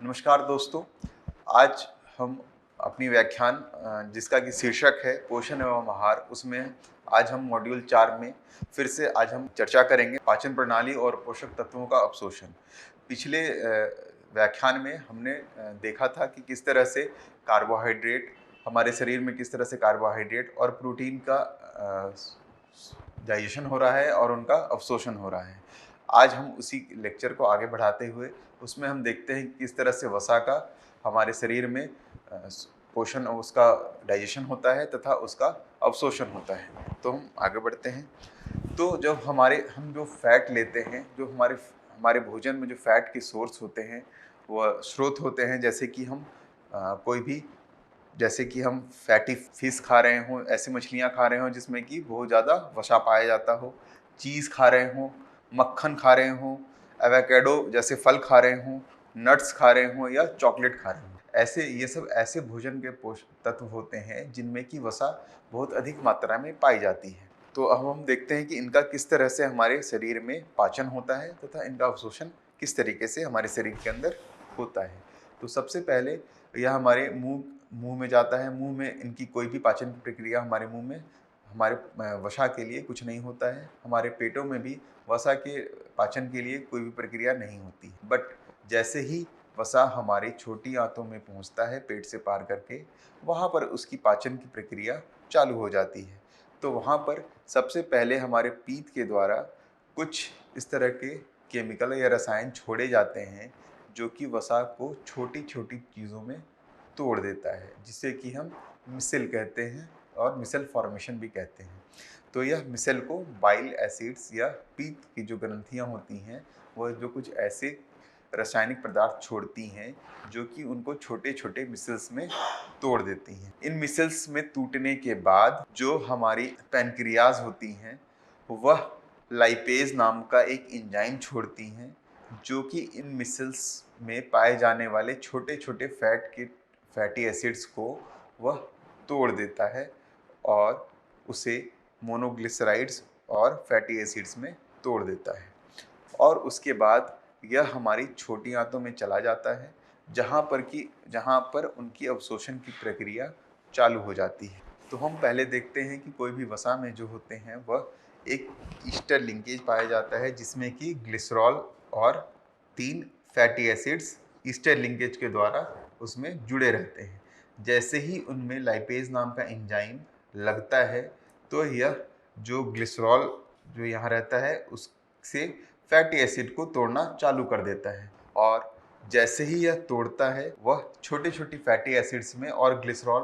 नमस्कार दोस्तों। आज हम अपनी व्याख्यान जिसका कि शीर्षक है पोषण एवं आहार, उसमें आज हम मॉड्यूल 4 में फिर से आज हम चर्चा करेंगे पाचन प्रणाली और पोषक तत्वों का अवशोषण। पिछले व्याख्यान में हमने देखा था कि किस तरह से कार्बोहाइड्रेट हमारे शरीर में किस तरह से कार्बोहाइड्रेट और प्रोटीन का डाइजेशन हो रहा है और उनका अवशोषण हो रहा है। आज हम उसी लेक्चर को आगे बढ़ाते हुए उसमें हम देखते हैं कि किस तरह से वसा का हमारे शरीर में पोषण और उसका डाइजेशन होता है तथा उसका अवशोषण होता है। तो हम आगे बढ़ते हैं। तो जब हम जो फैट लेते हैं, जो हमारे हमारे भोजन में जो फैट के सोर्स होते हैं, वह स्रोत होते हैं, जैसे कि हम फैटी फिश खा रहे हों, ऐसी मछलियाँ खा रहे हों जिसमें कि बहुत ज़्यादा वसा पाया जाता हो, चीज़ खा रहे हों, मक्खन खा रहे हों, एवोकेडो जैसे फल खा रहे हों, नट्स खा रहे हों या चॉकलेट खा रहे हों। ये सब ऐसे भोजन के पोषक तत्व होते हैं जिनमें कि वसा बहुत अधिक मात्रा में पाई जाती है। तो अब हम देखते हैं कि इनका किस तरह से हमारे शरीर में पाचन होता है तथा इनका अवशोषण किस तरीके से हमारे शरीर के अंदर होता है। तो सबसे पहले यह हमारे मुंह में जाता है। मुंह में इनकी कोई भी पाचन की प्रक्रिया हमारे मुंह में हमारे वसा के लिए कुछ नहीं होता है। हमारे पेटों में भी वसा के पाचन के लिए कोई भी प्रक्रिया नहीं होती। बट जैसे ही वसा हमारी छोटी आंतों में पहुंचता है पेट से पार करके, वहाँ पर उसकी पाचन की प्रक्रिया चालू हो जाती है। तो वहाँ पर सबसे पहले हमारे पीत के द्वारा कुछ इस तरह के केमिकल या रसायन छोड़े जाते हैं जो कि वसा को छोटी छोटी चीज़ों में तोड़ देता है, जिसे कि हम मिसेल कहते हैं और मिसेल फॉर्मेशन भी कहते हैं। तो यह मिसेल को बाइल एसिड्स या पीत की जो ग्रंथियां होती हैं, वह जो कुछ ऐसे रासायनिक पदार्थ छोड़ती हैं जो कि उनको छोटे छोटे मिसल्स में तोड़ देती हैं। इन मिसल्स में टूटने के बाद जो हमारी पैनक्रियाज होती हैं, वह लाइपेज नाम का एक एंजाइम छोड़ती हैं जो कि इन मिसल्स में पाए जाने वाले छोटे छोटे फैटी एसिड्स को वह तोड़ देता है और उसे मोनोग्लिसराइड्स और फैटी एसिड्स में तोड़ देता है। और उसके बाद यह हमारी छोटी आंतों में चला जाता है जहाँ पर उनकी अवशोषण की प्रक्रिया चालू हो जाती है। तो हम पहले देखते हैं कि कोई भी वसा में जो होते हैं वह एक ईस्टर लिंकेज पाया जाता है जिसमें कि ग्लिसरॉल और 3 फैटी एसिड्स ईस्टर लिंकेज के द्वारा उसमें जुड़े रहते हैं। जैसे ही उनमें लाइपेज नाम का एंजाइम लगता है तो यह जो ग्लिसरॉल जो यहाँ रहता है उससे फैटी एसिड को तोड़ना चालू कर देता है, और जैसे ही यह तोड़ता है वह छोटी छोटी फैटी एसिड्स में और ग्लिसरॉल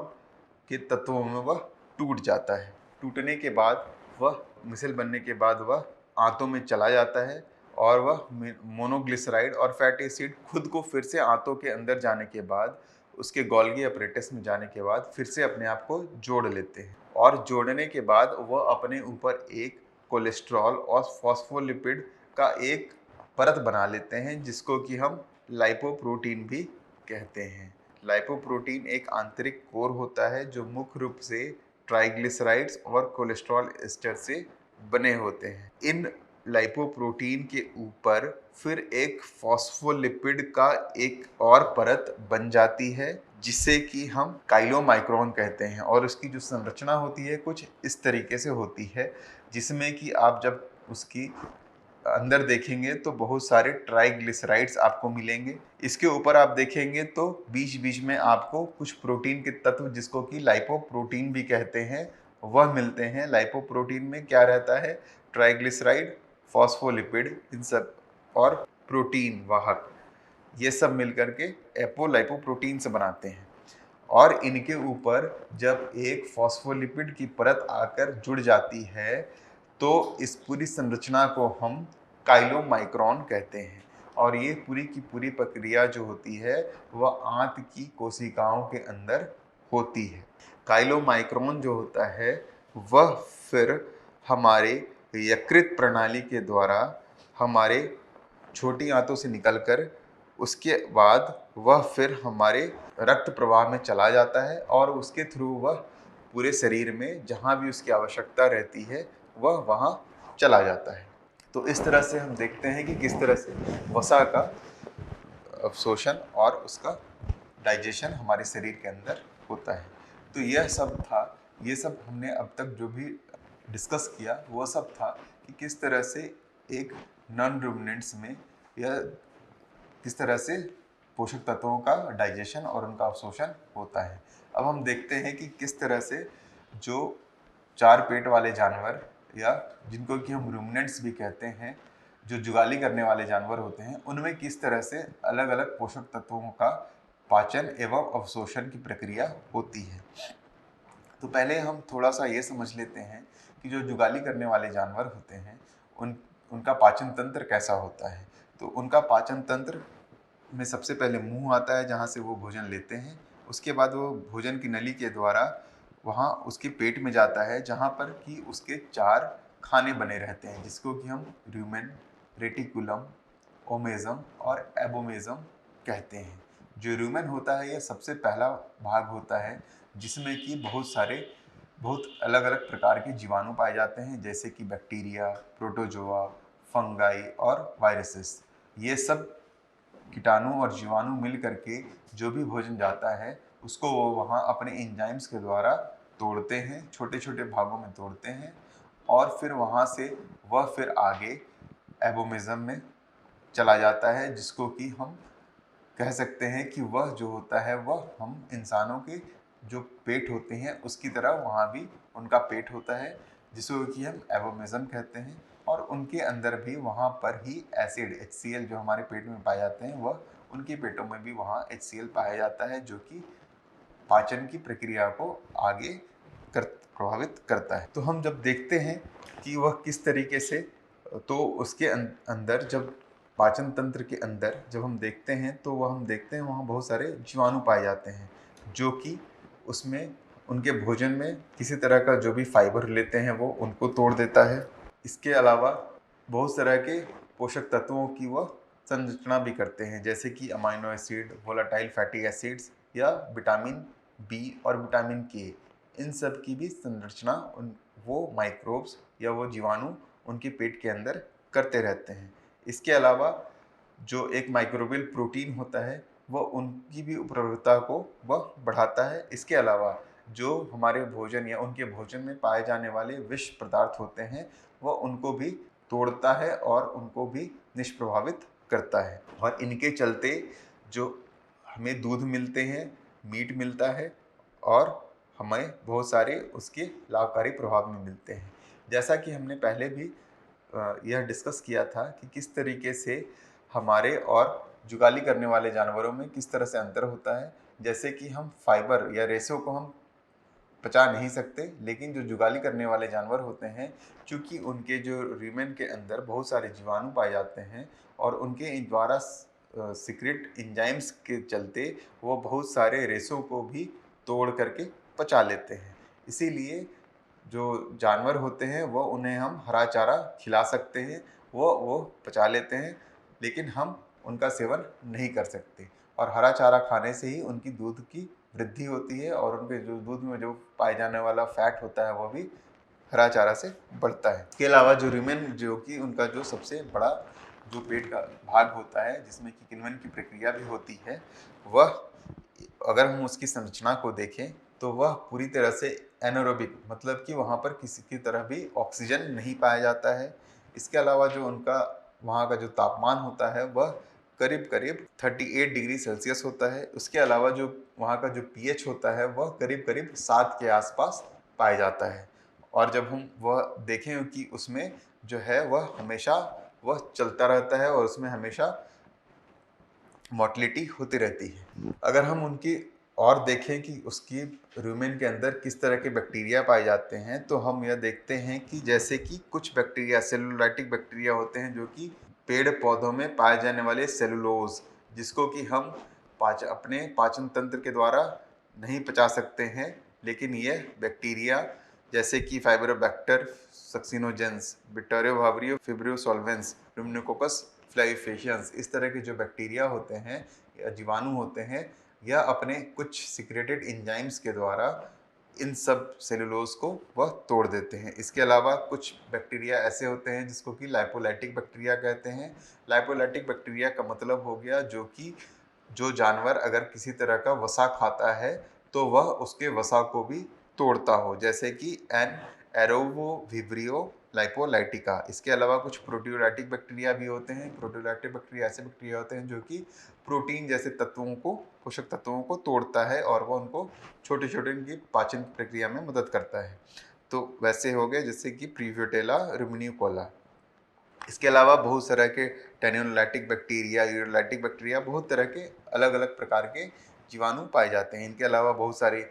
के तत्वों में वह टूट जाता है। टूटने के बाद वह मिसल बनने के बाद वह आंतों में चला जाता है और वह मोनोग्लिसराइड और फैटी एसिड खुद को फिर से आंतों के अंदर जाने के बाद, उसके गोल्गी अपरेटस में जाने के बाद फिर से अपने आप को जोड़ लेते हैं, और जोड़ने के बाद वह अपने ऊपर एक कोलेस्ट्रॉल और फॉस्फोलिपिड का एक परत बना लेते हैं जिसको कि हम लाइपोप्रोटीन भी कहते हैं। लाइपोप्रोटीन एक आंतरिक कोर होता है जो मुख्य रूप से ट्राइग्लिसराइड्स और कोलेस्ट्रॉल एस्टर से बने होते हैं। इन लाइपोप्रोटीन के ऊपर फिर एक फॉस्फोलिपिड का एक और परत बन जाती है जिसे कि हम काइलोमाइक्रोन कहते हैं, और उसकी जो संरचना होती है कुछ इस तरीके से होती है जिसमें कि आप जब उसकी अंदर देखेंगे तो बहुत सारे ट्राइग्लिसराइड्स आपको मिलेंगे। इसके ऊपर आप देखेंगे तो बीच बीच में आपको कुछ प्रोटीन के तत्व जिसको कि लाइपोप्रोटीन भी कहते हैं वह मिलते हैं। लाइपोप्रोटीन में क्या रहता है? ट्राइग्लिसराइड, फॉस्फोलिपिड, इन सब और प्रोटीन वाहक, ये सब मिलकर के एपोलाइपोप्रोटीन से बनाते हैं। और इनके ऊपर जब एक फॉस्फोलिपिड की परत आकर जुड़ जाती है तो इस पूरी संरचना को हम काइलोमाइक्रोन कहते हैं। और ये पूरी की पूरी प्रक्रिया जो होती है वह आंत की कोशिकाओं के अंदर होती है। काइलोमाइक्रोन जो होता है वह फिर हमारे यकृत प्रणाली के द्वारा हमारे छोटी आंतों से निकलकर उसके बाद वह फिर हमारे रक्त प्रवाह में चला जाता है और उसके थ्रू वह पूरे शरीर में जहाँ भी उसकी आवश्यकता रहती है वह वहाँ चला जाता है। तो इस तरह से हम देखते हैं कि किस तरह से वसा का अवशोषण और उसका डाइजेशन हमारे शरीर के अंदर होता है। तो यह सब था, ये सब हमने अब तक जो भी डिस्कस किया वो सब था कि किस तरह से एक नॉन रूमिनेंट्स में यह किस तरह से पोषक तत्वों का डाइजेशन और उनका अवशोषण होता है। अब हम देखते हैं कि किस तरह से जो चार पेट वाले जानवर या जिनको कि हम रूमिनेंट्स भी कहते हैं, जो जुगाली करने वाले जानवर होते हैं, उनमें किस तरह से अलग अलग पोषक तत्वों का पाचन एवं अवशोषण की प्रक्रिया होती है। तो पहले हम थोड़ा सा ये समझ लेते हैं कि जो जुगाली करने वाले जानवर होते हैं उनका पाचन तंत्र कैसा होता है। तो उनका पाचन तंत्र में सबसे पहले मुंह आता है जहाँ से वो भोजन लेते हैं। उसके बाद वो भोजन की नली के द्वारा वहाँ उसके पेट में जाता है जहाँ पर कि उसके चार खाने बने रहते हैं, जिसको कि हम र्यूमेन, रेटिकुलम, ओमेजम और एबोमेजम कहते हैं। जो र्यूमेन होता है यह सबसे पहला भाग होता है जिसमें कि बहुत अलग अलग प्रकार के जीवाणु पाए जाते हैं, जैसे कि बैक्टीरिया, प्रोटोजोआ, फंगाई और वायरसेस। ये सब कीटाणु और जीवाणु मिल करके जो भी भोजन जाता है उसको वो वहाँ अपने एंजाइम्स के द्वारा तोड़ते हैं, छोटे छोटे भागों में तोड़ते हैं और फिर वहाँ से वह फिर आगे एबोमिज्म में चला जाता है, जिसको कि हम कह सकते हैं कि वह जो होता है वह हम इंसानों के जो पेट होते हैं उसकी तरह वहाँ भी उनका पेट होता है, जिसको कि हम एबोमिज्म कहते हैं। और उनके अंदर भी वहाँ पर ही एसिड HCl जो हमारे पेट में पाए जाते हैं वह उनके पेटों में भी वहाँ HCl पाया जाता है, जो कि पाचन की प्रक्रिया को आगे प्रभावित करता है। तो हम जब देखते हैं कि वह किस तरीके से, तो उसके अंदर जब पाचन तंत्र के अंदर जब हम देखते हैं तो वह हम देखते हैं वहाँ बहुत सारे जीवाणु पाए जाते हैं, जो कि उसमें उनके भोजन में किसी तरह का जो भी फाइबर लेते हैं वो उनको तोड़ देता है। इसके अलावा बहुत तरह के पोषक तत्वों की वह संरचना भी करते हैं, जैसे कि amino acid, volatile fatty acids या विटामिन बी और विटामिन के, इन सब की भी संरचना वो माइक्रोब्स या वो जीवाणु उनके पेट के अंदर करते रहते हैं। इसके अलावा जो एक माइक्रोबियल प्रोटीन होता है वह उनकी भी उपलब्धता को वह बढ़ाता है। इसके अलावा जो हमारे भोजन या उनके भोजन में पाए जाने वाले विष पदार्थ होते हैं वह उनको भी तोड़ता है और उनको भी निष्प्रभावित करता है। और इनके चलते जो हमें दूध मिलते हैं, मीट मिलता है और हमें बहुत सारे उसके लाभकारी प्रभाव भी मिलते हैं। जैसा कि हमने पहले भी यह डिस्कस किया था कि किस तरीके से हमारे और जुगाली करने वाले जानवरों में किस तरह से अंतर होता है। जैसे कि हम फाइबर या रेशों को हम पचा नहीं सकते, लेकिन जो जुगाली करने वाले जानवर होते हैं, चूँकि उनके जो र्यूमेन के अंदर बहुत सारे जीवाणु पाए जाते हैं और उनके द्वारा सीक्रेट एंजाइम्स के चलते वो बहुत सारे रेशों को भी तोड़ करके पचा लेते हैं। इसीलिए जो जानवर होते हैं वो उन्हें हम हरा चारा खिला सकते हैं, वो पचा लेते हैं, लेकिन हम उनका सेवन नहीं कर सकते। और हरा चारा खाने से ही उनकी दूध की वृद्धि होती है और उनके जो दूध में जो पाए जाने वाला फैट होता है वो भी हरा चारा से बढ़ता है। इसके अलावा जो र्यूमेन जो कि उनका जो सबसे बड़ा जो पेट का भाग होता है जिसमें कि किण्वन की प्रक्रिया भी होती है, वह अगर हम उसकी संरचना को देखें तो वह पूरी तरह से एनारोबिक, मतलब कि वहाँ पर किसी की तरह भी ऑक्सीजन नहीं पाया जाता है। इसके अलावा जो उनका वहाँ का जो तापमान होता है वह करीब करीब 38 डिग्री सेल्सियस होता है। उसके अलावा जो वहाँ का जो pH होता है वह करीब करीब 7 के आसपास पाया जाता है। और जब हम वह देखें कि उसमें जो है वह हमेशा वह चलता रहता है और उसमें हमेशा मोटिलिटी होती रहती है। अगर हम उनकी और देखें कि उसकी र्यूमेन के अंदर किस तरह के बैक्टीरिया पाए जाते हैं, तो हम यह देखते हैं कि जैसे कि कुछ बैक्टीरिया सेलुलाइटिक बैक्टीरिया होते हैं जो कि पेड़ पौधों में पाए जाने वाले सेलुलोज, जिसको कि हम अपने पाचन तंत्र के द्वारा नहीं पचा सकते हैं, लेकिन यह बैक्टीरिया जैसे कि फाइब्रोबैक्टर सक्सिनोजेंस, बिटारियो वावरियो फिब्रियोसॉल्वेंस, ल्यूमिनोकोकस फ्लाइफेशियंस, इस तरह के जो बैक्टीरिया होते हैं या जीवाणु होते हैं, यह अपने कुछ सीक्रेटेड एंजाइम्स के द्वारा इन सब सेलुलोज को वह तोड़ देते हैं। इसके अलावा कुछ बैक्टीरिया ऐसे होते हैं जिसको कि लाइपोलाइटिक बैक्टीरिया कहते हैं। लाइपोलाइटिक बैक्टीरिया का मतलब हो गया जो जानवर अगर किसी तरह का वसा खाता है तो वह उसके वसा को भी तोड़ता हो, जैसे कि एन एरोवोविब्रियो लाइपोलाइटिका। इसके अलावा कुछ प्रोटीयोलाइटिक बैक्टीरिया भी होते हैं। प्रोटीयोलाइटिक बैक्टीरिया ऐसे बैक्टीरिया होते हैं जो कि प्रोटीन जैसे पोषक तत्वों को तोड़ता है और वह उनको छोटे छोटे उनकी पाचन प्रक्रिया में मदद करता है। तो वैसे हो गए जैसे कि प्रीवियोटेला रुमिनिकोला। इसके अलावा बहुत तरह के टेनियोलाइटिक बैक्टीरिया, यूरोलाइटिक बैक्टीरिया, बहुत तरह के अलग अलग प्रकार के जीवाणु पाए जाते हैं। इनके अलावा बहुत सारे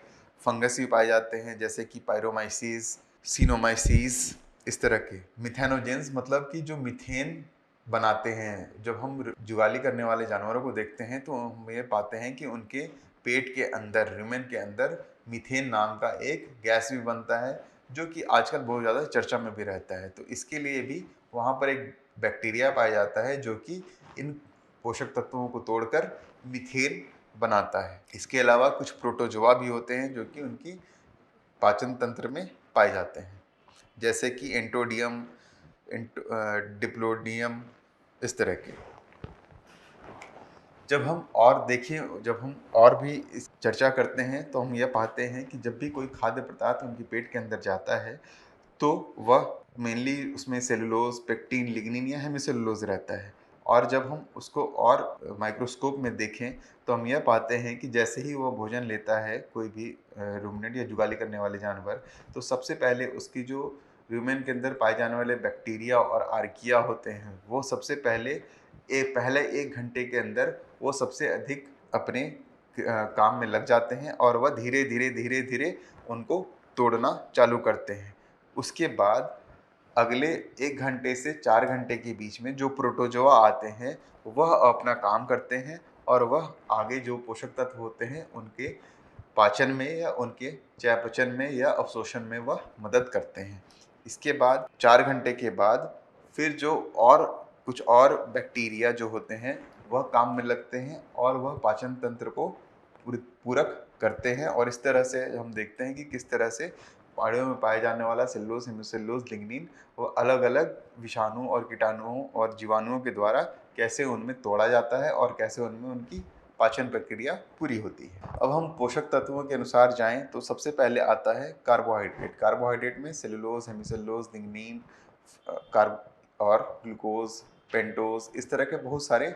फंगस भी पाए जाते हैं जैसे कि पायरोमाइसिस, सिनोमाइसिस, इस तरह के। मिथेनोजेंस मतलब कि जो मीथेन बनाते हैं। जब हम जुगाली करने वाले जानवरों को देखते हैं तो हम ये पाते हैं कि उनके पेट के अंदर, रुमेन के अंदर मीथेन नाम का एक गैस भी बनता है जो कि आजकल बहुत ज़्यादा चर्चा में भी रहता है। तो इसके लिए भी वहाँ पर एक बैक्टीरिया पाया जाता है जो कि इन पोषक तत्वों को तोड़कर मीथेन बनाता है। इसके अलावा कुछ प्रोटोजोआ भी होते हैं जो कि उनकी पाचन तंत्र में पाए जाते हैं, जैसे कि एंटोडियम, डिप्लोडियम, इस तरह के। जब हम और भी इस चर्चा करते हैं तो हम यह पाते हैं कि जब भी कोई खाद्य पदार्थ उनके पेट के अंदर जाता है तो वह मेनली उसमें सेलुलोज, पेक्टिन, लिग्निन या हेमिसेलुलोज रहता है। और जब हम उसको और माइक्रोस्कोप में देखें तो हम यह पाते हैं कि जैसे ही वो भोजन लेता है कोई भी रूमिनेंट या जुगाली करने वाले जानवर, तो सबसे पहले उसकी जो रूमेन के अंदर पाए जाने वाले बैक्टीरिया और आर्किया होते हैं वो सबसे पहले पहले 1 घंटे के अंदर वो सबसे अधिक अपने काम में लग जाते हैं और वह धीरे धीरे उनको तोड़ना चालू करते हैं। उसके बाद अगले 1 घंटे से 4 घंटे के बीच में जो प्रोटोजोआ आते हैं वह अपना काम करते हैं और वह आगे जो पोषक तत्व होते हैं उनके पाचन में या उनके चयापचय में या अवशोषण में वह मदद करते हैं। इसके बाद 4 घंटे के बाद फिर जो और कुछ और बैक्टीरिया जो होते हैं वह काम में लगते हैं और वह पाचन तंत्र को पूरक करते हैं। और इस तरह से हम देखते हैं कि किस तरह से पहाड़ियों में पाए जाने वाला सेलुलोज, हेमिसेलुलोज, लिग्निन वो अलग अलग विषाणुओं और कीटाणुओं और जीवाणुओं के द्वारा कैसे उनमें तोड़ा जाता है और कैसे उनमें उनकी पाचन प्रक्रिया पूरी होती है। अब हम पोषक तत्वों के अनुसार जाएं तो सबसे पहले आता है कार्बोहाइड्रेट। कार्बोहाइड्रेट में सेलुलोज, हेमिसेलुलोज, लिग्निन, और ग्लूकोज, पेंटोज, इस तरह के बहुत सारे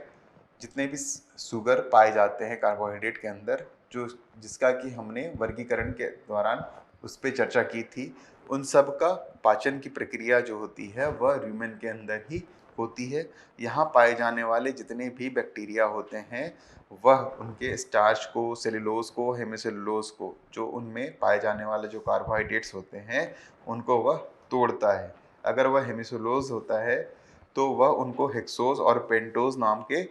जितने भी शुगर पाए जाते हैं कार्बोहाइड्रेट के अंदर, जिसका कि हमने वर्गीकरण के दौरान उस पर चर्चा की थी, उन सब का पाचन की प्रक्रिया जो होती है वह रूमेन के अंदर ही होती है। यहाँ पाए जाने वाले जितने भी बैक्टीरिया होते हैं वह उनके स्टार्च को, सेलुलोज को, हेमिसेलुलोज को, जो उनमें पाए जाने वाले जो कार्बोहाइड्रेट्स होते हैं उनको वह तोड़ता है। अगर वह हेमिसेलुलोज होता है तो वह उनको हेक्सोज और पेंटोज नाम के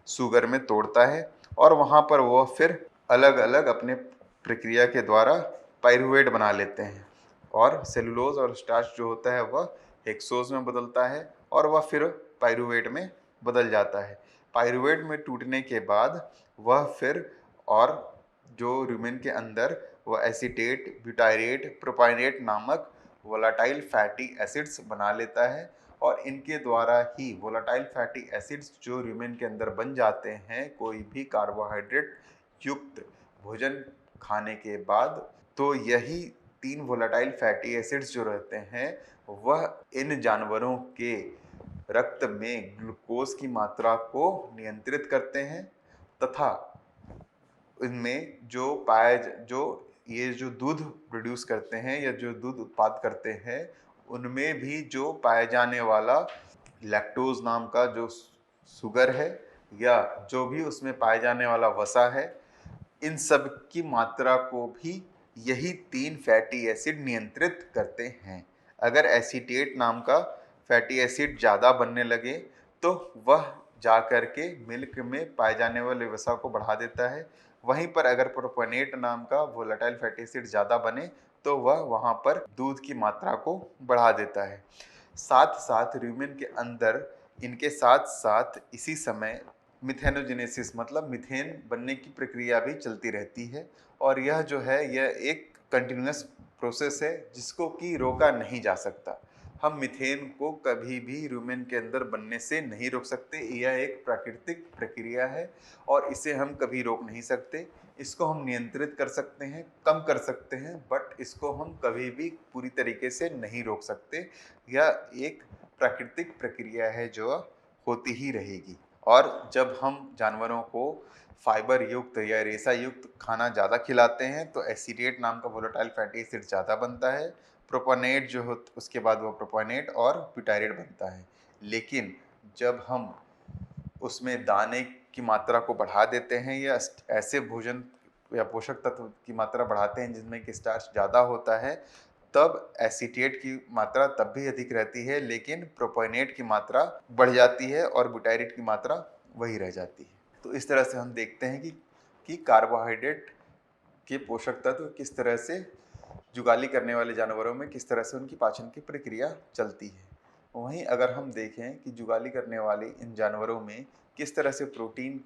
शुगर में तोड़ता है और वहाँ पर वह फिर अलग अलग अपने प्रक्रिया के द्वारा पाइरूवेट बना लेते हैं और सेलुलोज और स्टार्च जो होता है वह हेक्सोज में बदलता है और वह फिर पाइरूवेट में बदल जाता है। पाइरूवेट में टूटने के बाद वह फिर और जो रूमेन के अंदर वह एसीटेट, ब्यूटायरेट, प्रोपाइनेट नामक वोलाटाइल फैटी एसिड्स बना लेता है और इनके द्वारा ही वोलाटाइल फैटी एसिड्स जो रूमेन के अंदर बन जाते हैं कोई भी कार्बोहाइड्रेट युक्त भोजन खाने के बाद। तो यही 3 वोलाटाइल फैटी एसिड्स जो रहते हैं वह इन जानवरों के रक्त में ग्लूकोज की मात्रा को नियंत्रित करते हैं तथा इनमें जो दूध प्रोड्यूस करते हैं या जो दूध उत्पाद करते हैं उनमें भी जो पाए जाने वाला लैक्टोज नाम का जो शुगर है या जो भी उसमें पाए जाने वाला वसा है, इन सब की मात्रा को भी यही 3 फैटी एसिड नियंत्रित करते हैं। अगर एसीटेट नाम का फैटी एसिड ज़्यादा बनने लगे तो वह जा कर के मिल्क में पाए जाने वाले वसा को बढ़ा देता है। वहीं पर अगर प्रोपेनेट नाम का वोलेटाइल फैटी एसिड ज़्यादा बने तो वह वहाँ पर दूध की मात्रा को बढ़ा देता है। साथ साथ रूमेन के अंदर इनके साथ साथ इसी समय मिथेनोजेनेसिस मतलब मीथेन बनने की प्रक्रिया भी चलती रहती है और यह जो है यह एक कंटिन्यूस प्रोसेस है जिसको कि रोका नहीं जा सकता। हम मीथेन को कभी भी रूमेन के अंदर बनने से नहीं रोक सकते। यह एक प्राकृतिक प्रक्रिया है और इसे हम कभी रोक नहीं सकते। इसको हम नियंत्रित कर सकते हैं, कम कर सकते हैं, बट इसको हम कभी भी पूरी तरीके से नहीं रोक सकते। यह एक प्राकृतिक प्रक्रिया है जो होती ही रहेगी। और जब हम जानवरों को फाइबर युक्त या रेशा युक्त खाना ज़्यादा खिलाते हैं तो एसीटेट नाम का वोलेटाइल फैटी एसिड ज़्यादा बनता है। प्रोपानेट जो हो उसके बाद वो प्रोपानेट और ब्यूटाइरेट बनता है। लेकिन जब हम उसमें दाने की मात्रा को बढ़ा देते हैं या ऐसे भोजन या पोषक तत्व की मात्रा बढ़ाते हैं जिसमें कि स्टार्च ज़्यादा होता है, तब एसीटेट की मात्रा तब भी अधिक रहती है, लेकिन प्रोपोनेट की मात्रा बढ़ जाती है और ब्यूटाइरेट की मात्रा वही रह जाती है। तो इस तरह से हम देखते हैं कि कार्बोहाइड्रेट के पोषक तत्व किस तरह से जुगाली करने वाले जानवरों में किस तरह से उनकी पाचन की प्रक्रिया चलती है। वहीं अगर हम देखें कि जुगाली करने वाले इन जानवरों में किस तरह से प्रोटीन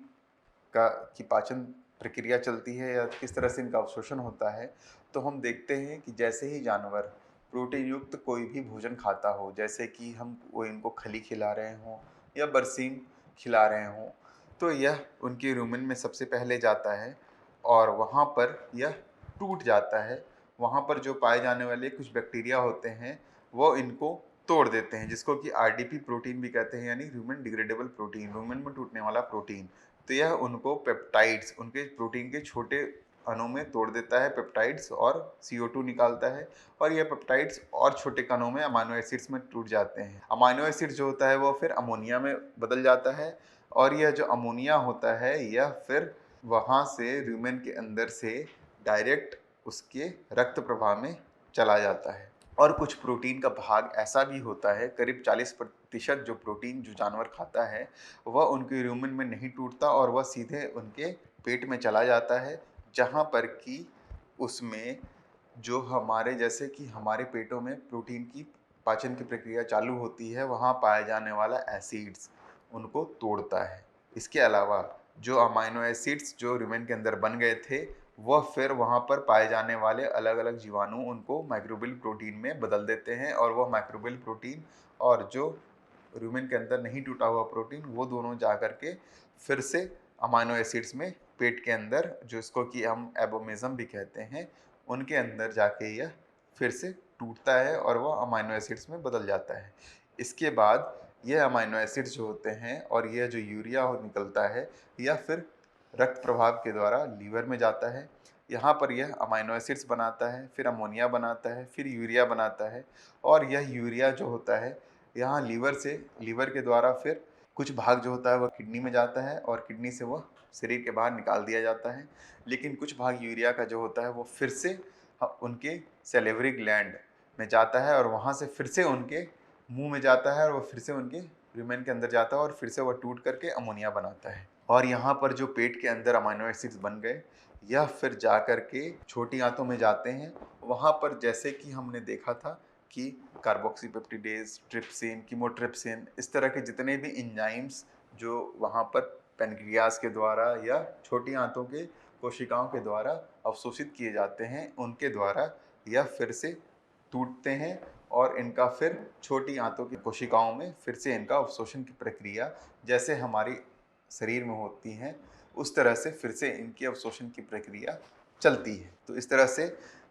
की पाचन प्रक्रिया चलती है या किस तरह से इनका अवशोषण होता है, तो हम देखते हैं कि जैसे ही जानवर प्रोटीन युक्त कोई भी भोजन खाता हो, जैसे कि हम वो इनको खली खिला रहे हों या बरसीम खिला रहे हों, तो यह उनके रूमेन में सबसे पहले जाता है और वहाँ पर यह टूट जाता है। वहाँ पर जो पाए जाने वाले कुछ बैक्टीरिया होते हैं वो इनको तोड़ देते हैं, जिसको कि आरडीपी प्रोटीन भी कहते हैं, यानी ह्यूमन डिग्रेडेबल प्रोटीन, रूमेन में टूटने वाला प्रोटीन। तो यह उनको पेप्टाइड्स, उनके प्रोटीन के छोटे अणु में तोड़ देता है, पेप्टाइड्स, और CO2 निकालता है। और यह पेप्टाइड्स और छोटे कणों में अमाइनो एसिड्स में टूट जाते हैं। अमाइनो एसिड जो होता है वो फिर अमोनिया में बदल जाता है और यह जो अमोनिया होता है यह फिर वहाँ से रूमेन के अंदर से डायरेक्ट उसके रक्त प्रवाह में चला जाता है। और कुछ प्रोटीन का भाग ऐसा भी होता है, करीब 40% जो प्रोटीन जो जानवर खाता है वह उनके रूमेन में नहीं टूटता और वह सीधे उनके पेट में चला जाता है, जहाँ पर कि उसमें जो हमारे जैसे कि हमारे पेटों में प्रोटीन की पाचन की प्रक्रिया चालू होती है, वहाँ पाया जाने वाला एसिड्स उनको तोड़ता है। इसके अलावा जो अमाइनो एसिड्स जो रूमेन के अंदर बन गए थे वह फिर वहाँ पर पाए जाने वाले अलग अलग जीवाणु उनको माइक्रोबियल प्रोटीन में बदल देते हैं और वह माइक्रोबियल प्रोटीन और जो रूमेन के अंदर नहीं टूटा हुआ प्रोटीन वो दोनों जा कर के फिर से अमाइनो एसिड्स में पेट के अंदर, जो इसको कि हम एबोमेज़म भी कहते हैं, उनके अंदर जाके यह फिर से टूटता है और वह अमाइनो एसिड्स में बदल जाता है। इसके बाद यह अमाइनो एसिड्स जो होते हैं और यह जो यूरिया निकलता है यह फिर रक्त प्रभाव के द्वारा लीवर में जाता है। यहाँ पर यह अमाइनो एसिड्स बनाता है, फिर अमोनिया बनाता है, फिर यूरिया बनाता है और यह यूरिया जो होता है यहाँ लीवर के द्वारा फिर कुछ भाग जो होता है वह किडनी में जाता है और किडनी से वह शरीर के बाहर निकाल दिया जाता है। लेकिन कुछ भाग यूरिया का जो होता है वो फिर से उनके सेलेवरी ग्लैंड में जाता है और वहाँ से फिर से उनके मुंह में जाता है और वह फिर से उनके रूमेन के अंदर जाता है और फिर से वह टूट करके अमोनिया बनाता है। और यहाँ पर जो पेट के अंदर अमाइनो एसिड्स बन गए यह फिर जा कर के छोटी आंतों में जाते हैं। वहाँ पर जैसे कि हमने देखा था कि कार्बोक्सीपेप्टिडेज, ट्रिप्सिन, कीमोट्रिप्सिन, इस तरह के जितने भी एंजाइम्स जो वहाँ पर पेनक्रियाज के द्वारा या छोटी आंतों के कोशिकाओं के द्वारा अवशोषित किए जाते हैं, उनके द्वारा यह फिर से टूटते हैं और इनका फिर छोटी आंतों की कोशिकाओं में फिर से इनका अवशोषण की प्रक्रिया जैसे हमारी शरीर में होती हैं उस तरह से फिर से इनकी अवशोषण की प्रक्रिया चलती है। तो इस तरह से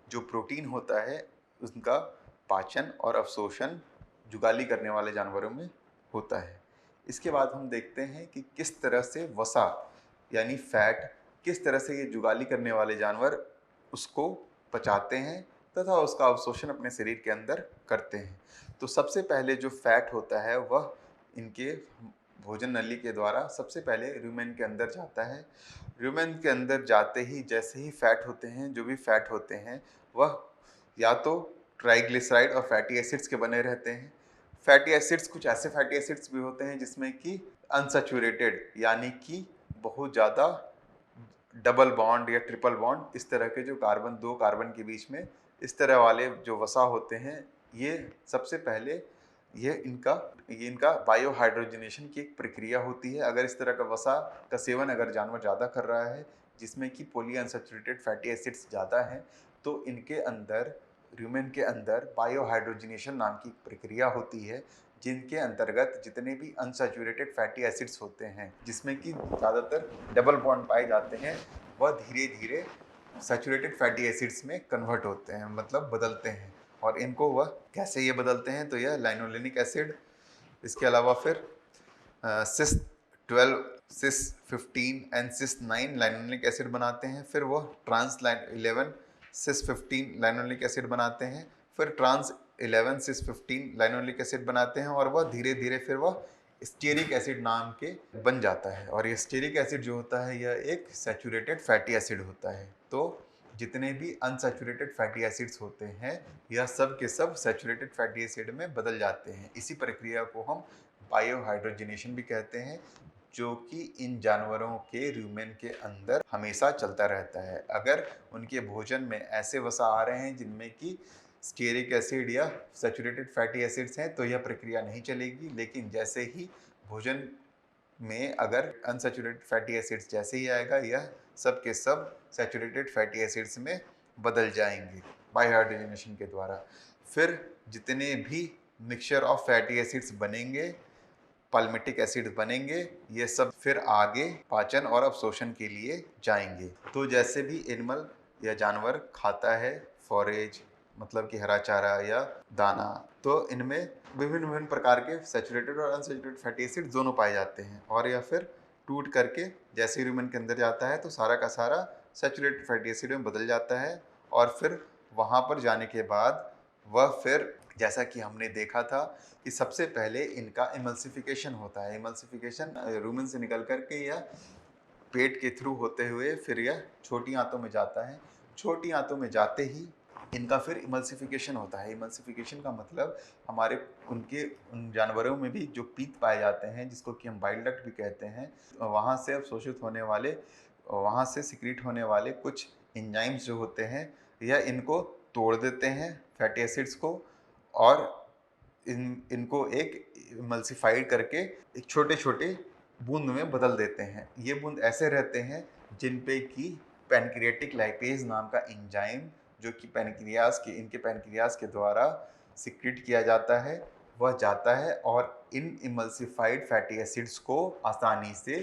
जो प्रोटीन होता है उसका पाचन और अवशोषण जुगाली करने वाले जानवरों में होता है। इसके बाद हम देखते हैं कि किस तरह से वसा यानी फैट किस तरह से ये जुगाली करने वाले जानवर उसको पचाते हैं तथा उसका अवशोषण अपने शरीर के अंदर करते हैं। तो सबसे पहले जो फैट होता है वह इनके भोजन नली के द्वारा सबसे पहले रूमेन के अंदर जाता है। रूमेन के अंदर जाते ही जैसे ही फैट होते हैं, जो भी फैट होते हैं वह या तो ट्राइग्लिसराइड और फैटी एसिड्स के बने रहते हैं। फैटी एसिड्स कुछ ऐसे फैटी एसिड्स भी होते हैं जिसमें कि अनसैचुरेटेड यानी कि बहुत ज़्यादा डबल बॉन्ड या ट्रिपल बॉन्ड इस तरह के जो दो कार्बन के बीच में इस तरह वाले जो वसा होते हैं, ये सबसे पहले ये इनका बायोहाइड्रोजनेशन की एक प्रक्रिया होती है। अगर इस तरह का वसा का सेवन अगर जानवर ज़्यादा कर रहा है जिसमें कि पॉली अनसैचुरेटेड फैटी एसिड्स ज़्यादा हैं तो इनके अंदर र्यूमेन के अंदर बायोहाइड्रोजनेशन नाम की प्रक्रिया होती है, जिनके अंतर्गत जितने भी अनसैचुरेटेड फैटी एसिड्स होते हैं, जिसमें कि ज़्यादातर डबल बॉन्ड पाए जाते हैं, वह धीरे धीरे सैचुरेटेड फैटी एसिड्स में कन्वर्ट होते हैं, मतलब बदलते हैं। और इनको वह कैसे ये बदलते हैं, तो यह लाइनोलेनिक एसिड, इसके अलावा फिर सिस 12, सिस 15 एंड सिस 9 लाइनोलिक एसिड बनाते हैं। फिर वो ट्रांस 11 सिस 15 लाइनोलिक एसिड बनाते हैं। फिर ट्रांस 11 सिस 15 लाइनोलिक एसिड बनाते हैं, और वह धीरे धीरे फिर वह स्टीयरिक एसिड नाम के बन जाता है। और ये स्टीयरिक एसिड जो होता है यह एक सैचुरेटेड फैटी एसिड होता है। तो जितने भी अनसैचुरेटेड फैटी एसिड्स होते हैं यह सब के सब सैचुरेटेड फैटी एसिड में बदल जाते हैं। इसी प्रक्रिया को हम बायोहाइड्रोजनेशन भी कहते हैं, जो कि इन जानवरों के र्यूमेन के अंदर हमेशा चलता रहता है। अगर उनके भोजन में ऐसे वसा आ रहे हैं जिनमें कि स्टीयरिक एसिड या सैचुरेटेड फैटी एसिड्स हैं तो यह प्रक्रिया नहीं चलेगी, लेकिन जैसे ही भोजन में अगर अनसैचुरेटेड फैटी एसिड्स जैसे ही आएगा यह सब के सब सैचुरेटेड फैटी एसिड्स में बदल जाएंगे बायोहाइड्रोजनेशन के द्वारा। फिर जितने भी मिक्सचर ऑफ फैटी एसिड्स बनेंगे, पाल्मिटिक एसिड बनेंगे, ये सब फिर आगे पाचन और अवशोषण के लिए जाएंगे। तो जैसे भी एनिमल या जानवर खाता है फॉरेज, मतलब कि हरा चारा या दाना, तो इनमें विभिन्न विभिन्न प्रकार के सैचुरेटेड और अनसैचुरेटेड फैटी एसिड दोनों पाए जाते हैं। और यह फिर टूट करके जैसे ह्यूमन के अंदर जाता है तो सारा का सारा सैचुरेटेड फैटी एसिड में बदल जाता है। और फिर वहाँ पर जाने के बाद वह फिर, जैसा कि हमने देखा था कि सबसे पहले इनका इमल्सिफिकेशन होता है। इमल्सिफिकेशन रूमेन से निकल करके या पेट के थ्रू होते हुए फिर यह छोटी आंतों में जाता है। छोटी आंतों में जाते ही इनका फिर इमल्सिफिकेशन होता है। इमल्सिफिकेशन का मतलब हमारे उन जानवरों में भी जो पीत पाए जाते हैं, जिसको कि हम बाइल डक्ट भी कहते हैं, वहाँ से अवशोषित होने वाले, वहाँ से सिक्रीट होने वाले कुछ एंजाइम्स जो होते हैं यह इनको तोड़ देते हैं फैटी एसिड्स को, और इनको एक इमल्सिफाइड करके एक छोटे छोटे बूंद में बदल देते हैं। ये बूंद ऐसे रहते हैं जिन पे कि पैनक्रियाटिक लाइपेज नाम का एंजाइम, जो कि इनके पैनक्रियाज के द्वारा सिक्रीट किया जाता है, वह जाता है और इन इमल्सिफाइड फैटी एसिड्स को आसानी से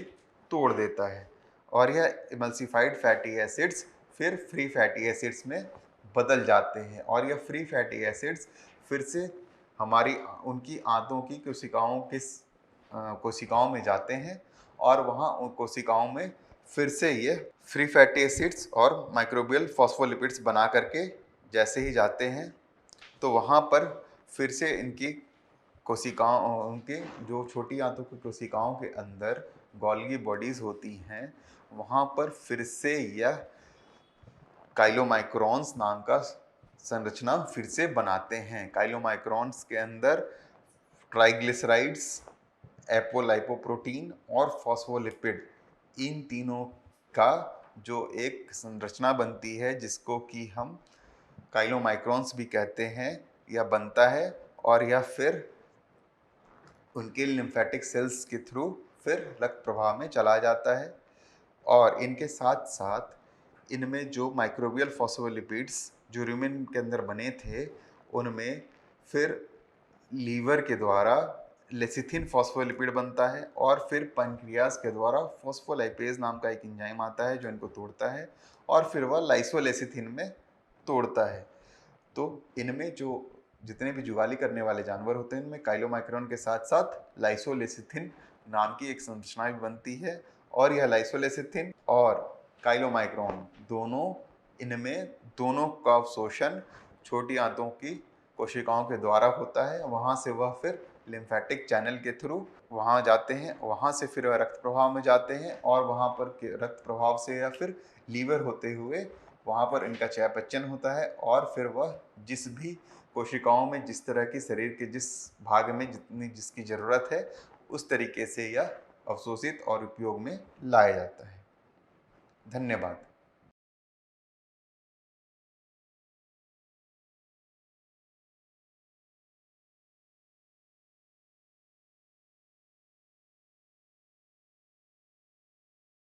तोड़ देता है। और यह इमल्सिफाइड फैटी एसिड्स फिर फ्री फैटी एसिड्स में बदल जाते हैं। और यह फ्री फैटी एसिड्स फिर से हमारी उनकी आंतों की कोशिकाओं में जाते हैं, और वहाँ उन कोशिकाओं में फिर से ये फ्री फैटी एसिड्स और माइक्रोबियल फॉस्फोलिपिड्स बना करके जैसे ही जाते हैं तो वहाँ पर फिर से इनकी कोशिकाओं, उनके जो छोटी आंतों की कोशिकाओं के अंदर गोल्गी बॉडीज़ होती हैं, वहाँ पर फिर से यह काइलोमाइक्रोन्स नाम का संरचना फिर से बनाते हैं। काइलोमाइक्रोन्स के अंदर ट्राइग्लिसराइड्स, एपोलाइपोप्रोटीन और फॉस्फोलिपिड, इन तीनों का जो एक संरचना बनती है जिसको कि हम काइलोमाइक्रोन्स भी कहते हैं, यह बनता है। और यह फिर उनके लिम्फेटिक सेल्स के थ्रू फिर रक्त प्रवाह में चला जाता है। और इनके साथ साथ इनमें जो माइक्रोबियल फॉस्फोलिपिड्स जो र्यूमेन के अंदर बने थे, उनमें फिर लीवर के द्वारा लेसिथिन फॉस्फोलिपिड बनता है, और फिर पैनक्रियाज के द्वारा फॉस्फोलाइपेज नाम का एक एंजाइम आता है जो इनको तोड़ता है, और फिर वह लाइसोलेसिथिन में तोड़ता है। तो इनमें जो जितने भी जुगाली करने वाले जानवर होते हैं, इनमें काइलोमाइक्रोन के साथ साथ लाइसोलेसिथिन नाम की एक संरचना भी बनती है। और यह लाइसोलेसिथिन और काइलोमाइक्रोन दोनों का अवशोषण छोटी आंतों की कोशिकाओं के द्वारा होता है। वहाँ से वह फिर लिम्फेटिक चैनल के थ्रू वहाँ जाते हैं, वहाँ से फिर वह रक्त प्रवाह में जाते हैं, और वहाँ पर रक्त प्रभाव से या फिर लीवर होते हुए वहाँ पर इनका चयापचय होता है। और फिर वह जिस भी कोशिकाओं में जिस तरह की शरीर के जिस भाग में जिसकी ज़रूरत है, उस तरीके से यह अवशोषित और उपयोग में लाया जाता है। धन्यवाद।